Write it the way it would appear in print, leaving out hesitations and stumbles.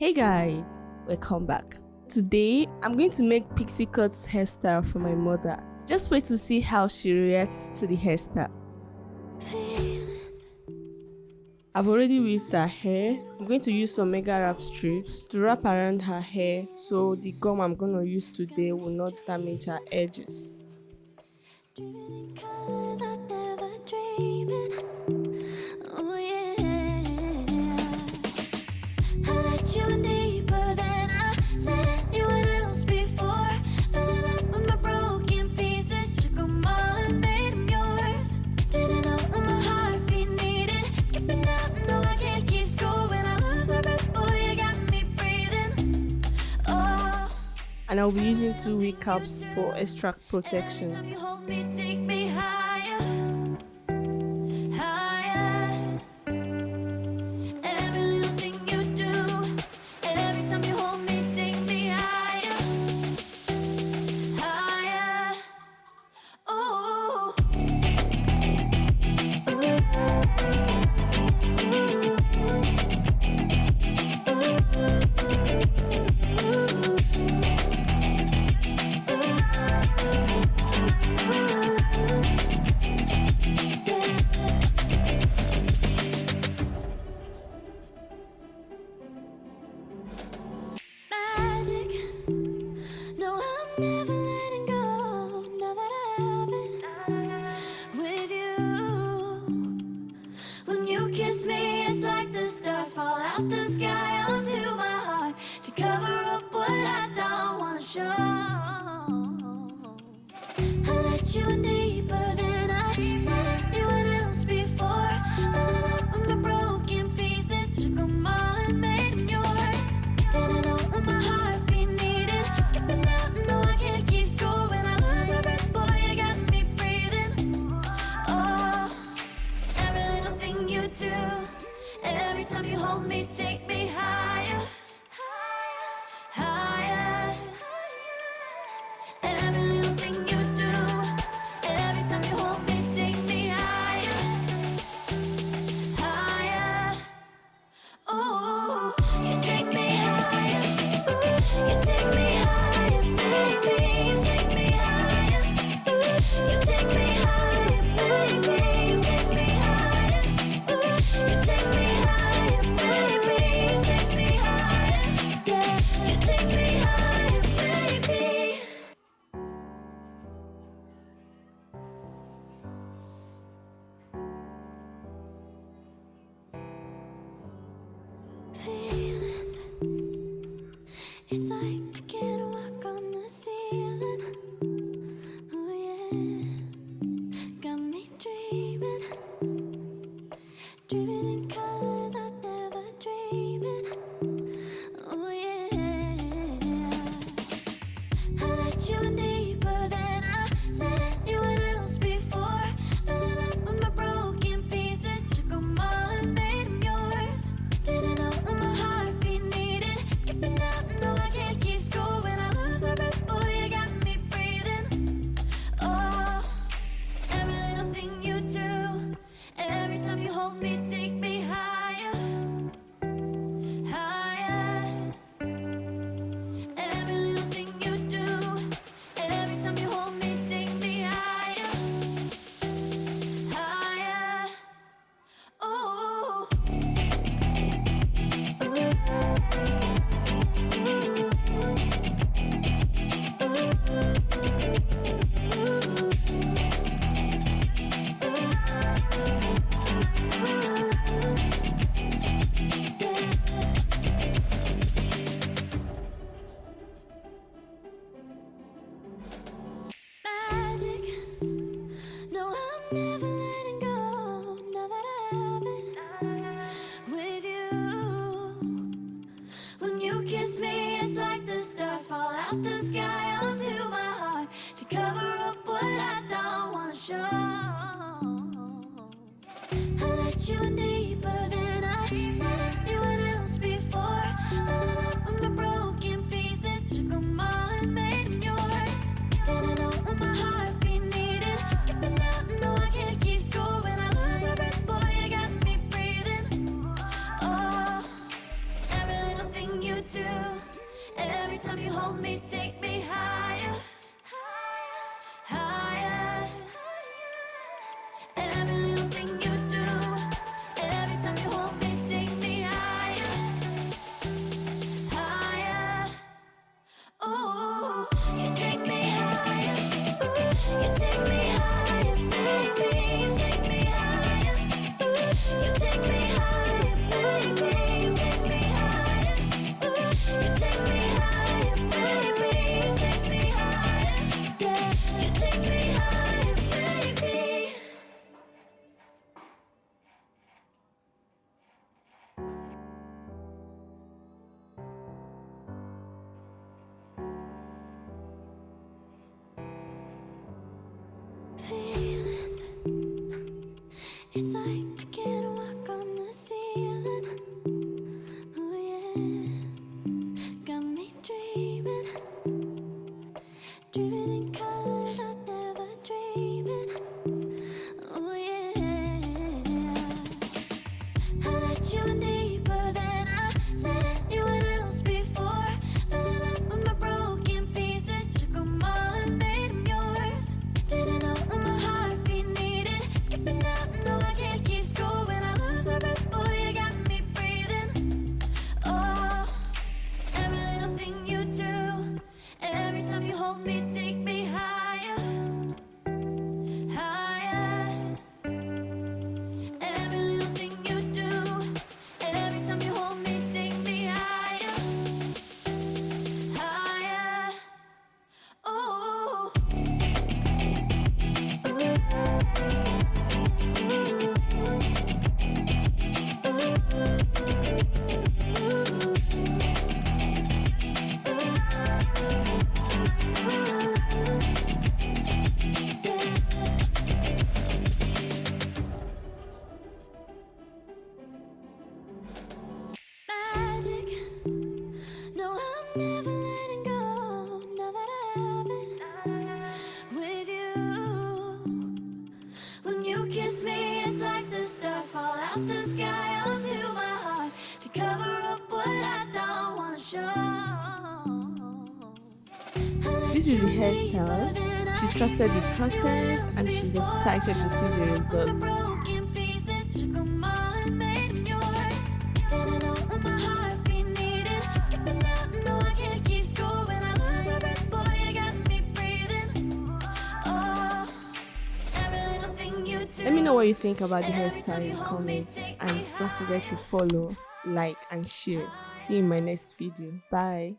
Hey guys, welcome back. Today, I'm going to make Pixie Cut hairstyle for my mother. Just wait to see how she reacts to the hairstyle. I've already weaved her hair. I'm going to use some mega wrap strips to wrap around her hair so the gum I'm going to use today will not damage her edges. And I'll be using 2 wig caps for extra protection. The sky onto my heart to cover up what I don't wanna show. I let you in deeper than I let anyone else before. Fell in love with my broken pieces, took them all and made them yours. Didn't know what my heartbeat needed. Skipping out, no, I can't keep score. When I lose my breath, boy, you got me breathing. Oh, every little thing you do. Every time you hold me, take me higher, higher, higher. Every little thing you do. Every time you hold me, take me higher, higher. Oh, you take me higher. You take me higher, baby. You take me higher. You take me higher, baby. You take me higher. You take me higher, baby. You take me higher. Yeah, you take me higher, baby. Feelings, it's like I can't walk on the ceiling. Oh yeah, got me dreaming. Dreaming in colors I never dreamed in. Oh yeah, I let you in deeper than I let anyone else before. Fell in love with my broken pieces, took them all and made them yours. Didn't know what my heartbeat needed. Skipping out, no, I can't keep score. When I lose my breath, boy, you got me breathing. Oh, every little thing you do. Every time you hold me, take me higher, higher. Every little thing you do. Every time you hold me, take me higher, higher. Oh. Magic, no, I'm never letting go. Now that I have it with you. When you kiss me, it's like the stars fall out the sky onto my heart to cover up what I don't wanna show. I let you in deeper than I let anyone else before. Fell in love with my broken pieces, took them all and made them yours. Didn't know what my heartbeat needed. Skipping out, no, I can't keep score. When I lose my breath, boy, you got me breathing. Oh, every little thing you Every time you hold me, take me higher, higher. Every little thing you do, every time you hold me, take me higher, higher. Ooh, you take me higher. You take me higher, baby. You take me higher. You take me higher, baby. You take me higher. You take me higher, baby. You take me higher. Yeah, you take me higher, baby. Feelings, it's like I can't walk on the ceiling. Oh yeah, got me dreaming, dreaming in colors I never dreamed in. Oh yeah, I let you in deeper than I let anyone else before. Fell in love with my broken pieces, took 'em all and made 'em yours. Didn't know what my heartbeat needed, skipping out, no I can't keep score. When I lose my breath, boy, you got me breathing. Oh, every little thing you do, every time you hold me, take me higher, higher. Every little thing you do, every time you hold me, take me higher, higher. Oh. Magic. No, I'm never letting go. Now that I have it with you. When you kiss me, it's like the stars fall out the sky onto my heart to cover up what I don't wanna show. This is the hairstyle. She's trusted the process and she's excited to see the results. Let me know what you think about the hairstyle in comments, and don't forget to follow, like and share. See you in my next video. Bye.